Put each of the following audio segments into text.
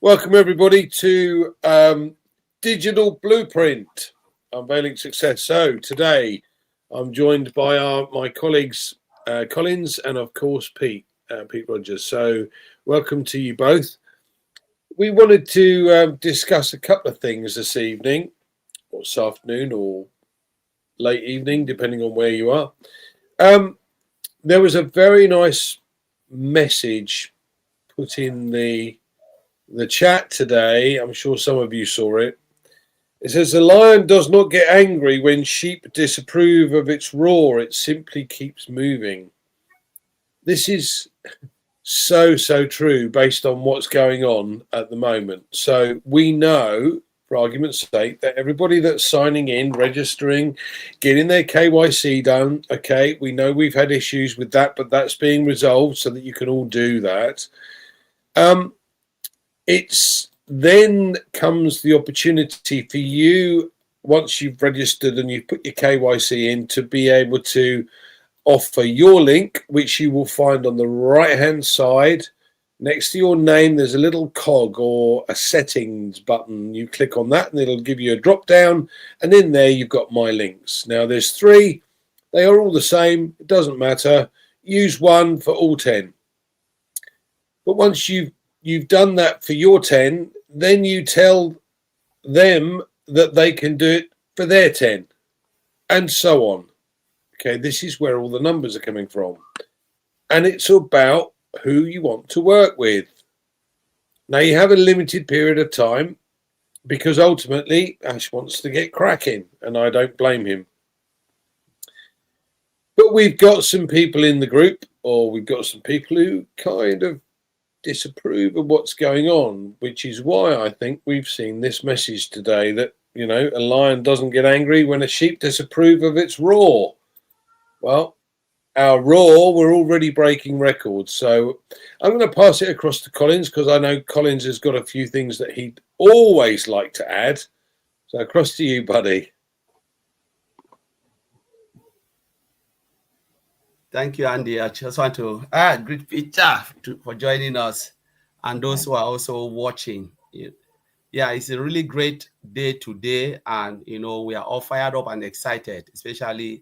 Welcome everybody to Digital Blueprint, Unveiling Success. So today I'm joined by my colleagues Collins and of course Pete Rogers. So welcome to you both. We wanted to discuss a couple of things this evening, or this afternoon, or late evening, depending on where you are. There was a very nice message put in the chat today. I'm sure some of you saw it. It says, the lion does not get angry when sheep disapprove of its roar. It simply keeps moving. This is so true based on what's going on at the moment. So we know, for argument's sake, that everybody that's signing in, registering, getting their KYC done, okay, we know we've had issues with that, but that's being resolved so that you can all do that. It's then comes the opportunity for you, once you've registered and you've put your KYC in, to be able to offer your link, which you will find on the right hand side next to your name. There's a little cog or a settings button. You click on that and it'll give you a drop down, and in there you've got my links. Now there's 3, they are all the same, it doesn't matter. Use one for all 10. But once you've done that for your 10, then you tell them that they can do it for their 10, and so on. Okay, this is where all the numbers are coming from. And it's about who you want to work with. Now, you have a limited period of time because ultimately Ash wants to get cracking, and I don't blame him. But we've got some people in the group, or we've got some people who kind of disapprove of what's going on, which is why I think we've seen this message today that, you know, a lion doesn't get angry when a sheep disapprove of its roar. Well, our roar, we're already breaking records. So I'm going to pass it across to Collins, because I know Collins has got a few things that he'd always like to add. So across to you, buddy. Thank you, Andy. I just want to great picture for joining us, and those who are also watching. Yeah, it's a really great day today, and we are all fired up and excited, especially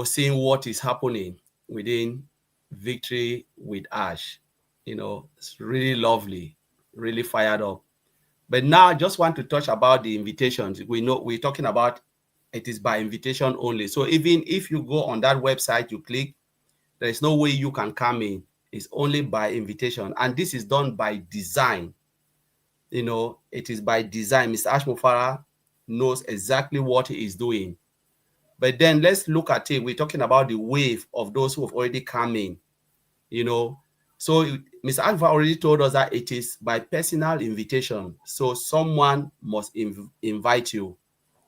seeing what is happening within Victory with Ash. It's really lovely, really fired up. But now I just want to touch about the invitations. We know we're talking about it is by invitation only. So even if you go on that website, you click, there is no way you can come in. It's only by invitation. And this is done by design. It is by design. Mr. Ash Mufareh knows exactly what he is doing. But then let's look at it. We're talking about the wave of those who have already come in. So Mr. Ash Mufareh already told us that it is by personal invitation. So someone must invite you.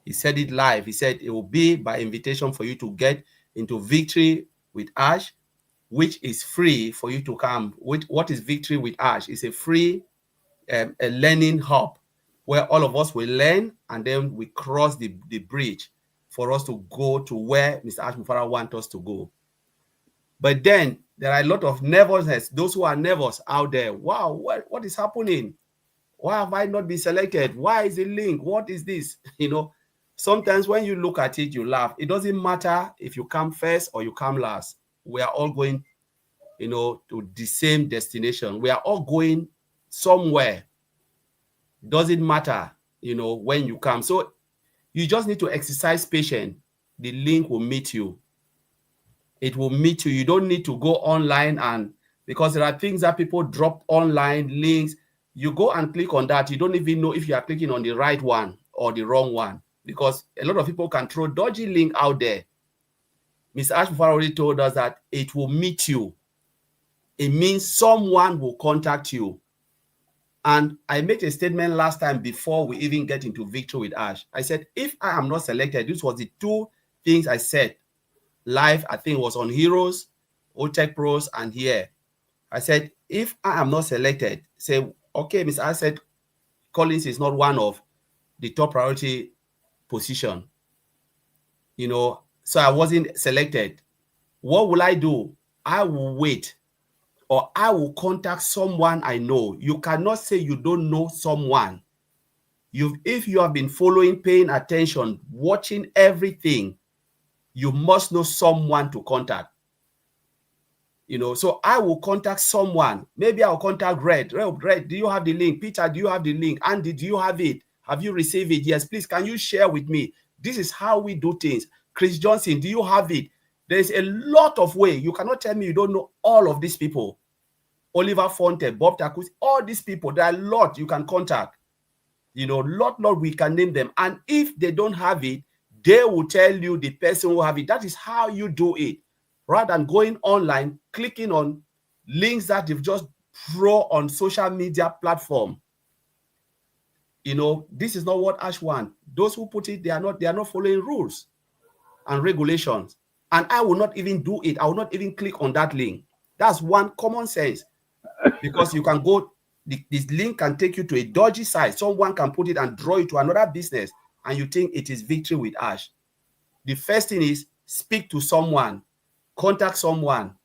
He said it live. He said it will be by invitation for you to get into Victory with Ash, which is free for you to come. What is Victory with Ash? It's a free a learning hub where all of us will learn, and then we cross the bridge for us to go to where Mr. Ash Mufareh wants us to go. But then there are a lot of nervousness. Those who are nervous out there. Wow, what is happening? Why have I not been selected? Why is the link? What is this? Sometimes when you look at it, you laugh. It doesn't matter if you come first or you come last. We are all going, to the same destination. We are all going somewhere. Doesn't matter, when you come. So you just need to exercise patience. The link will meet you. It will meet you. You don't need to go online, and because there are things that people drop online, links. You go and click on that. You don't even know if you are clicking on the right one or the wrong one, because a lot of people can throw dodgy link out there. Mr. Ash Mufareh already told us that it will meet you. It means someone will contact you. And I made a statement last time before we even get into Victory with Ash. I said, if I am not selected, this was the 2 things I said live. I think it was on Heroes, Old Tech Pros, and here. I said, if I am not selected, say, okay, Mr. Ash said Collins is not one of the top priority position. So I wasn't selected. What will I do? I will wait or I will contact someone I know. You cannot say you don't know someone. If you have been following, paying attention, watching everything, you must know someone to contact. So I will contact someone. Maybe I'll contact Red. Red, do you have the link? Peter, do you have the link? Andy, do you have it? Have you received it? Yes, please, can you share with me? This is how we do things. Chris Johnson, do you have it? There's a lot of ways. You cannot tell me you don't know all of these people. Oliver Fonte, Bob Takus, all these people, there are a lot you can contact. Lot, we can name them. And if they don't have it, they will tell you the person who have it. That is how you do it. Rather than going online, clicking on links that they've just throw on social media platform. This is not what Ash want. Those who put it, they are not following rules and regulations. And I will not even do it. I will not even click on that link. That's one common sense. Because you can go, this link can take you to a dodgy site. Someone can put it and draw you to another business, and you think it is victory with Ash. The first thing is speak to someone, contact someone.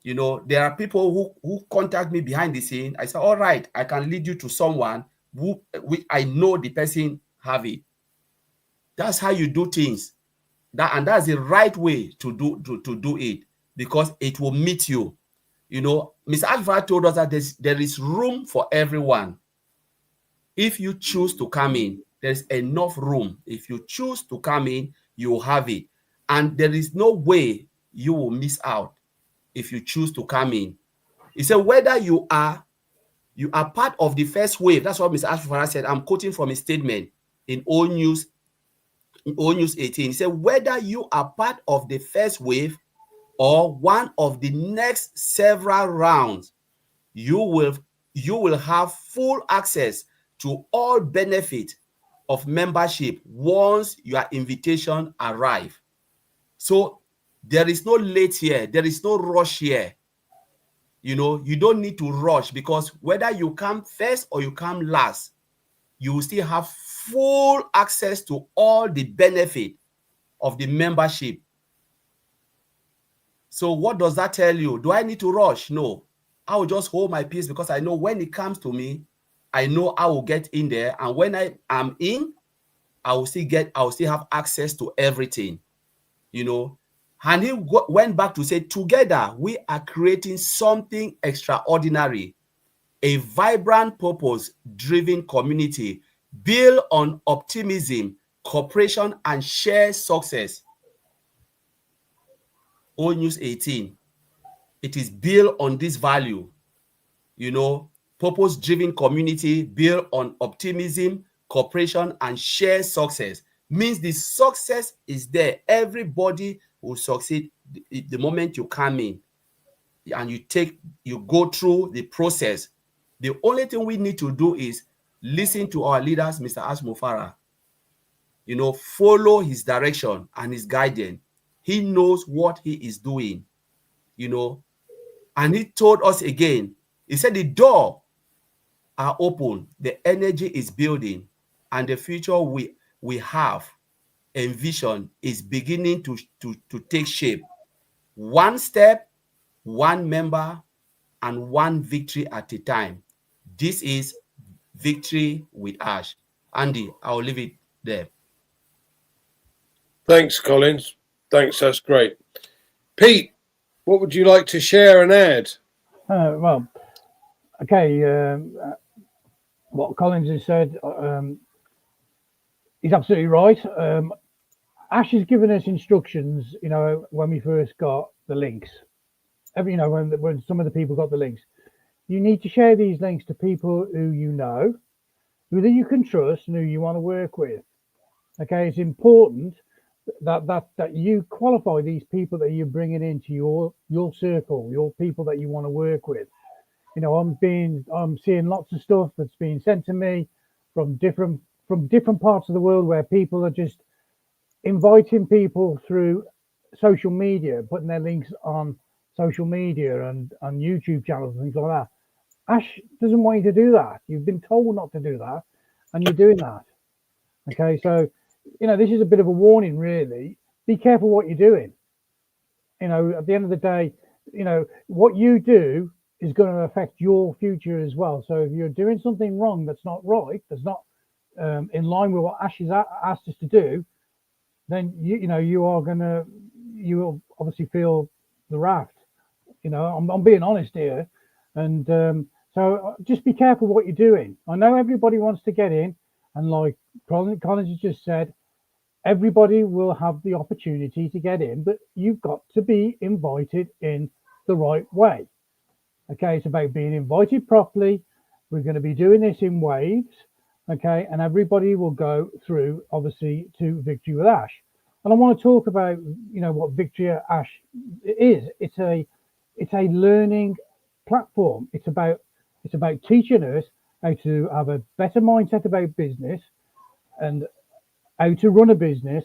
There are people who contact me behind the scene. I say, all right, I can lead you to someone who I know the person have it. That's how you do things. And that's the right way to do it, because it will meet you. Mr. Alpha told us that there is room for everyone. If you choose to come in, there's enough room. If you choose to come in, you will have it. And there is no way you will miss out if you choose to come in. He said, whether you are part of the first wave, that's what Mr. Alpha said. I'm quoting from his statement in O News 18. He said, whether you are part of the first wave or one of the next several rounds, you will have full access to all benefit of membership once your invitation arrives. So there is no late here. There is no rush here. You don't need to rush, because whether you come first or you come last, you will still have full access to all the benefit of the membership. So what does that tell you? Do I need to rush? No. I will just hold my peace, because I know when it comes to me, I know I will get in there. And when I am in, I will still have access to everything. And he went back to say, together we are creating something extraordinary, a vibrant, purpose-driven community built on optimism, cooperation, and shared success. O News 18. It is built on this value, purpose-driven community built on optimism, cooperation, and shared success. Means the success is there. Everybody will succeed the moment you come in and you go through the process. The only thing we need to do is listen to our leaders, Mr. Ash Mufareh. Follow his direction and his guidance. He knows what he is doing, and he told us again, he said the door are open, the energy is building, and the future we have envisioned is beginning to take shape. One step, one member, and one victory at a time. This is victory with Ash. Andy, I'll leave it there. Thanks, Collins. Thanks, that's great. Pete, what would you like to share and add? Well, okay, what Collins has said, he's absolutely right. Ash has given us instructions, when we first got the links. When some of the people got the links, you need to share these links to people who you know, who you can trust, and who you want to work with. Okay, it's important that you qualify these people that you're bringing into your circle, your people that you want to work with. I'm seeing lots of stuff that's being sent to me from different parts of the world, where people are just inviting people through social media, putting their links on social media and on YouTube channels and things like that. Ash doesn't want you to do that. You've been told not to do that, and you're doing that. Okay, so this is a bit of a warning, really. Be careful what you're doing. At the end of the day, what you do is going to affect your future as well. So if you're doing something wrong, that's not right, that's not in line with what Ash has asked us to do, then you will obviously feel the wrath. I'm being honest here, and so just be careful what you're doing. I know everybody wants to get in, and like Collins has just said, everybody will have the opportunity to get in, but you've got to be invited in the right way. Okay, it's about being invited properly. We're going to be doing this in waves. Okay, and everybody will go through, obviously, to Victory with Ash. And I want to talk about, what Victory with Ash is. It's a learning platform. It's about teaching us how to have a better mindset about business and how to run a business.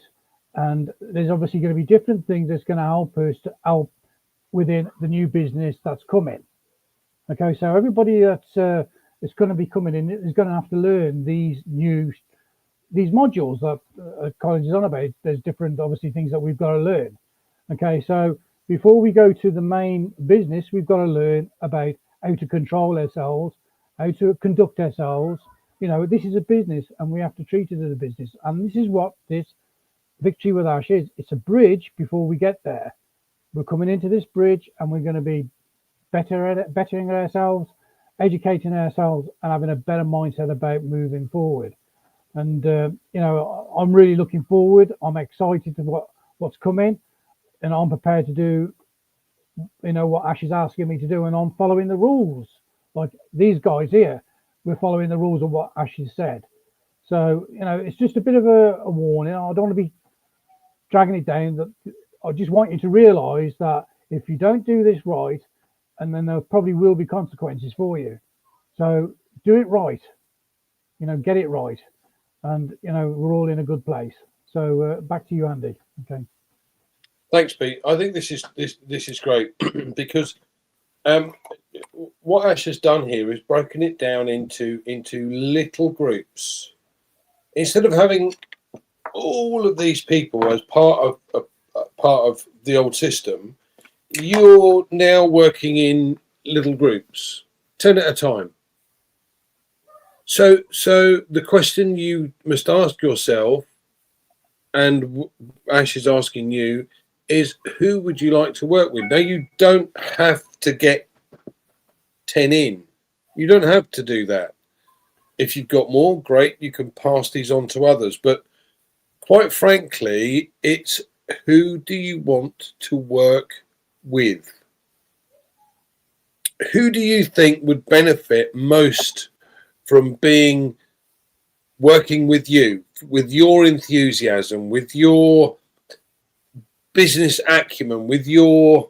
And there's obviously going to be different things that's going to help us to help within the new business that's coming. Okay, so everybody that's going to be coming in is going to have to learn these modules that Collins is on about. There's different, obviously, things that we've got to learn. Okay, so before we go to the main business, we've got to learn about how to control ourselves, how to conduct ourselves. This is a business, and we have to treat it as a business. And this is what this Victory with Ash is. It's a bridge before we get there. We're coming into this bridge, and we're going to be bettering ourselves, educating ourselves, and having a better mindset about moving forward. And I'm really looking forward. I'm excited to what's coming, and I'm prepared to do what Ash is asking me to do, and I'm following the rules. Like these guys here, we're following the rules of what Ash has said. So it's just a bit of a warning. I don't want to be dragging it down. That I just want you to realise that if you don't do this right, and then there probably will be consequences for you. So do it right, get it right, and we're all in a good place. So back to you, Andy. Okay. Thanks, Pete. I think this is great because what Ash has done here is broken it down into little groups. Instead of having all of these people as part of the old system, you're now working in little groups, 10 at a time. So the question you must ask yourself, and Ash is asking you, is who would you like to work with? Now, you don't have to get 10 in. You don't have to do that. If you've got more, great, you can pass these on to others. But quite frankly, it's who do you want to work with? Who do you think would benefit most from working with you, with your enthusiasm, with your business acumen, with your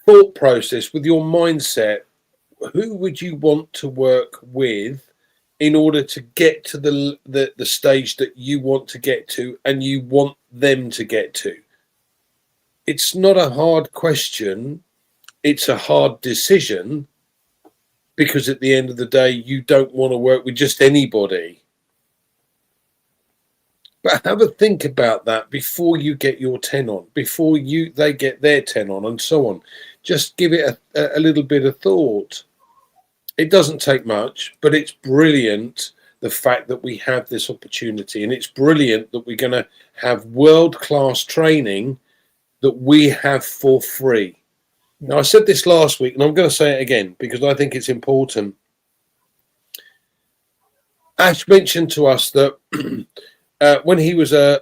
thought process, with your mindset? Who would you want to work with in order to get to the stage that you want to get to and you want them to get to? It's not a hard question. It's a hard decision, because at the end of the day, you don't want to work with just anybody. But have a think about that before you get your 10 on, before they get their 10 on, and so on. Just give it a little bit of thought. It doesn't take much, but it's brilliant, the fact that we have this opportunity. And it's brilliant that we're going to have world-class training that we have for free. Now, I said this last week, and I'm going to say it again because I think it's important. Ash mentioned to us that when he was I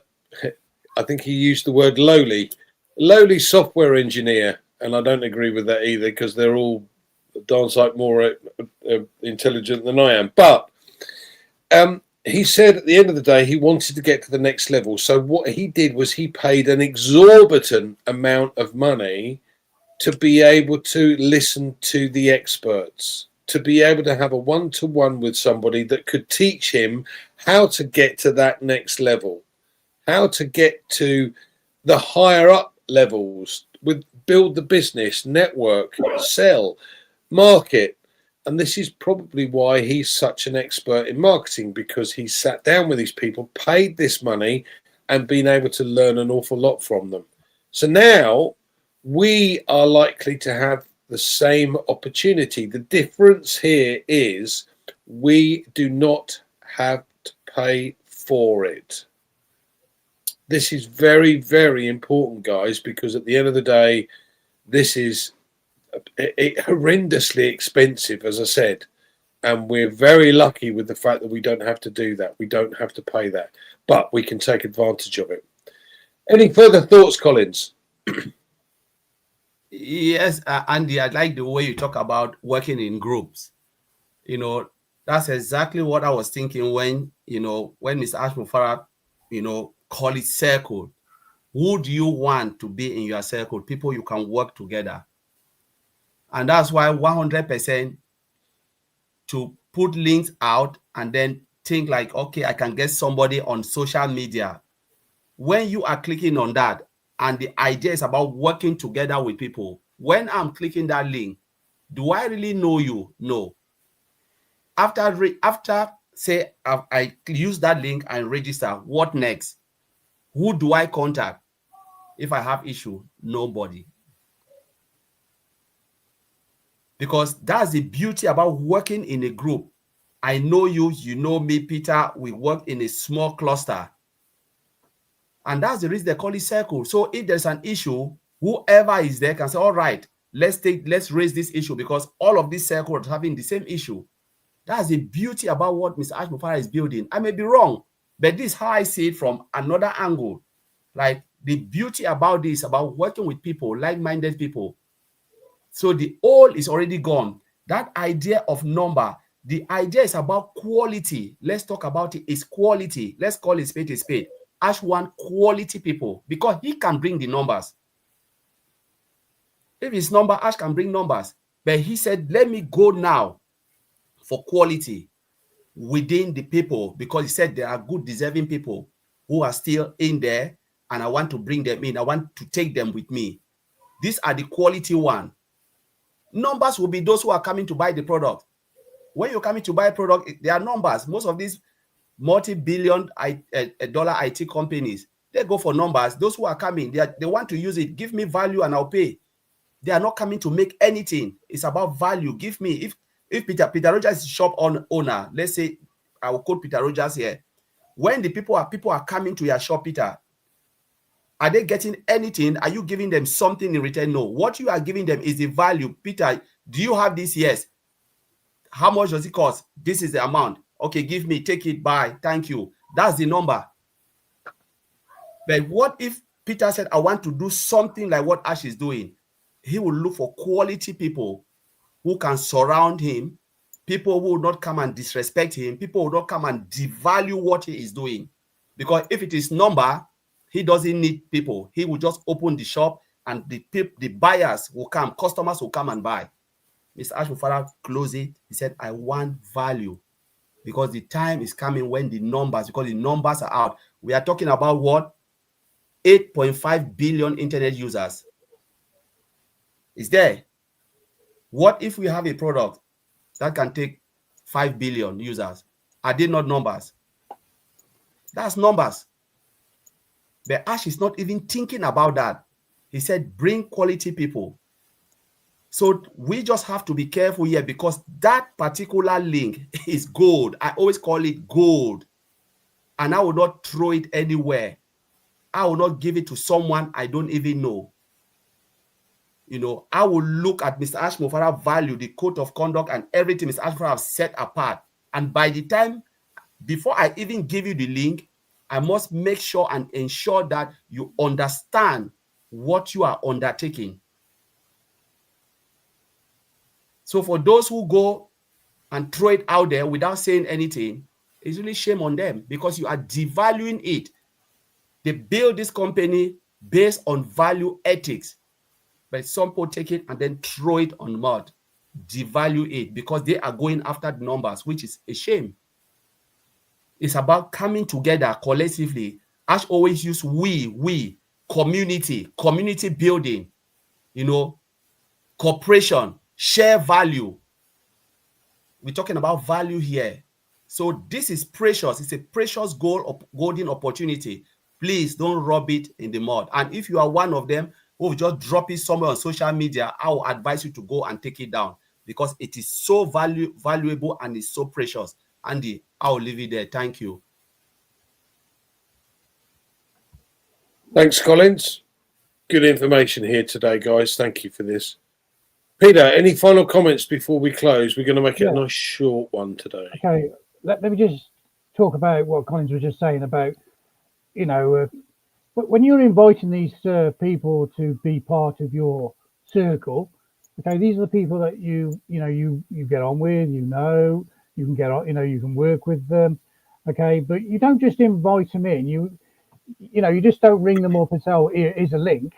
think he used the word lowly software engineer, and I don't agree with that either, because they're all darn sight more intelligent than I am. But he said at the end of the day, he wanted to get to the next level. So what he did was he paid an exorbitant amount of money to be able to listen to the experts, to be able to have a one-to-one with somebody that could teach him how to get to that next level, how to get to the higher up levels, build the business, network, sell, market. And this is probably why he's such an expert in marketing, because he sat down with these people, paid this money, and been able to learn an awful lot from them. So now we are likely to have the same opportunity. The difference here is we do not have to pay for it. This is very, very important, guys, because at the end of the day, this is horrendously expensive, as I said. And we're very lucky with the fact that we don't have to do that. We don't have to pay that, but we can take advantage of it. Any further thoughts, Collins? Yes, Andy, I like the way you talk about working in groups. You know, that's exactly what I was thinking when, when Mr. Mufareh, call it circle. Who do you want to be in your circle? People you can work together. And that's why 100% to put links out and then think like, okay, I can get somebody on social media. When you are clicking on that and the idea is about working together with people, when I'm clicking that link, do I really know you? No. After say I use that link and register, what next? Who do I contact if I have issue? Nobody. Because that's the beauty about working in a group. I know you, you know me, Peter. We work in a small cluster. And that's the reason they call it circle. So if there's an issue, whoever is there can say, all right, let's raise this issue because all of these circles are having the same issue. That's the beauty about what Mr. Mufareh is building. I may be wrong, but this is how I see it from another angle. Like the beauty about this, about working with people, like-minded people. So the old is already gone. That idea of number, the idea is about quality. Let's talk about it. It's quality. Let's call it spade a spade. Ash want quality people because he can bring the numbers. If it's number, Ash can bring numbers. But he said, let me go now for quality within the people because he said there are good, deserving people who are still in there and I want to bring them in. I want to take them with me. These are the quality one. Numbers will be those who are coming to buy the product. When you're coming to buy a product, there are numbers. Most of these multi-billion dollar IT companies, they go for numbers. Those who are coming, they want to use it. Give me value and I'll pay. They are not coming to make anything. It's about value. Give me, if Peter Rogers is shop owner, let's say I will quote Peter Rogers here. When the people are coming to your shop, Peter, are they getting anything? Are you giving them something in return? No. What you are giving them is the value. Peter, do you have this? Yes. How much does it cost? This is the amount. Okay, give me, take it, buy. Thank you. That's the number. But what if Peter said, I want to do something like what Ash is doing? He will look for quality people who can surround him, people who will not come and disrespect him, people who will not come and devalue what he is doing. Because if it is number, he doesn't need people. He will just open the shop and the buyers will come, customers will come and buy. Mr. Ash Mufareh closed it. He said, I want value because the time is coming when the numbers are out. We are talking about what? 8.5 billion internet users. Is there? What if we have a product that can take 5 billion users? Are they not numbers? That's numbers. But Ash is not even thinking about that. He said, bring quality people. So we just have to be careful here because that particular link is gold. I always call it gold. And I will not throw it anywhere. I will not give it to someone I don't even know. I will look at Mr. Ash Mufareh value, the code of conduct and everything Mr. Ash Mufareh have set apart. And by the time, before I even give you the link, I must make sure and ensure that you understand what you are undertaking. So for those who go and throw it out there without saying anything, it's really shame on them because you are devaluing it. They build this company based on value ethics, but some people take it and then throw it on mud, devalue it because they are going after the numbers, which is a shame. It's about coming together collectively. Ash always use we, community building, cooperation, share value. We're talking about value here. So this is precious. It's a precious golden opportunity. Please don't rub it in the mud. And if you are one of them, or just drop it somewhere on social media, I will advise you to go and take it down, because it is so valuable and it's so precious. Andy, I'll leave it there. Thank you. Thanks, Collins. Good information here today, guys. Thank you for this. Peter, any final comments before we close? We're going to make it a nice short one today. Okay, let me just talk about what Collins was just saying about, you know, when you're inviting these people to be part of your circle. Okay, these are the people that you get on with, you can get on, you can work with them. Okay, but you don't just invite them in. You just don't ring them up and say, oh, here's a link.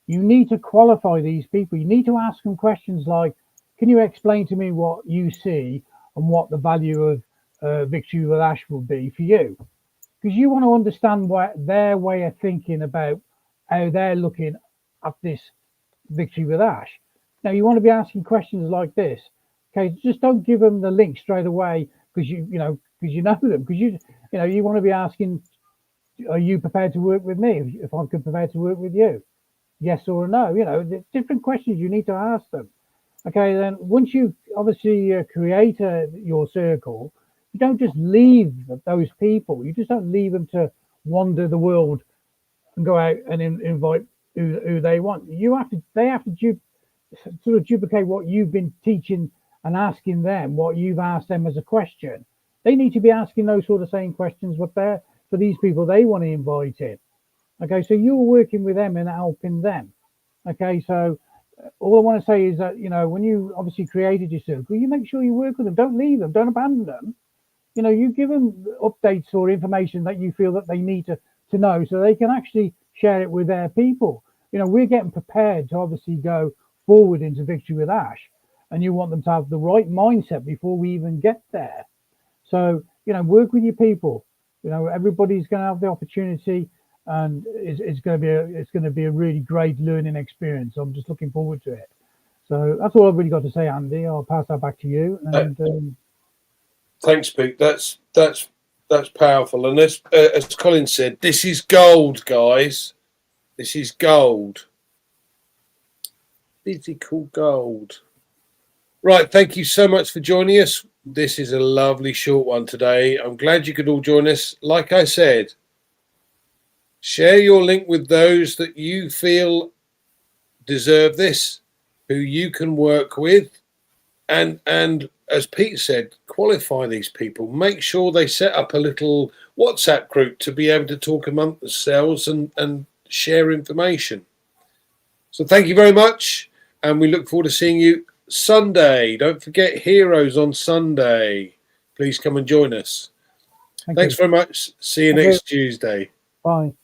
You need to qualify these people. You need to ask them questions like, can you explain to me what you see and what the value of Victory with Ash will be for you? Because you want to understand what their way of thinking about how they're looking at this Victory with Ash. Now, you want to be asking questions like this. Okay, just don't give them the link straight away because you know them. Because you want to be asking, are you prepared to work with me if I'm prepared to work with you? Yes or no? Different questions you need to ask them. Okay, then once you obviously create your circle, you don't just leave those people. You just don't leave them to wander the world and go out and invite who they want. They have to sort of duplicate what you've been teaching and asking them, what you've asked them as a question. They need to be asking those sort of same questions for these people they want to invite in. Okay, so you're working with them and helping them. Okay, so all I want to say is that, when you obviously created your circle, you make sure you work with them. Don't leave them. Don't abandon them. You give them updates or information that you feel that they need to know so they can actually share it with their people. We're getting prepared to obviously go forward into Victory with Ash, and you want them to have the right mindset before we even get there. So, work with your people. Everybody's going to have the opportunity, and it's going to be a really great learning experience. I'm just looking forward to it. So that's all I've really got to say, Andy. I'll pass that back to you. And thanks, Pete. That's powerful. And as Colin said, this is gold, guys. This is gold. Physical gold. Right. Thank you so much for joining us. This is a lovely short one today. I'm glad you could all join us. Like I said, share your link with those that you feel deserve this, who you can work with. And as Pete said, qualify these people. Make sure they set up a little WhatsApp group to be able to talk among themselves and share information. So thank you very much. And we look forward to seeing you Sunday. Don't forget Heroes on Sunday. Please come and join us. Thanks very much. See you next Tuesday. Bye.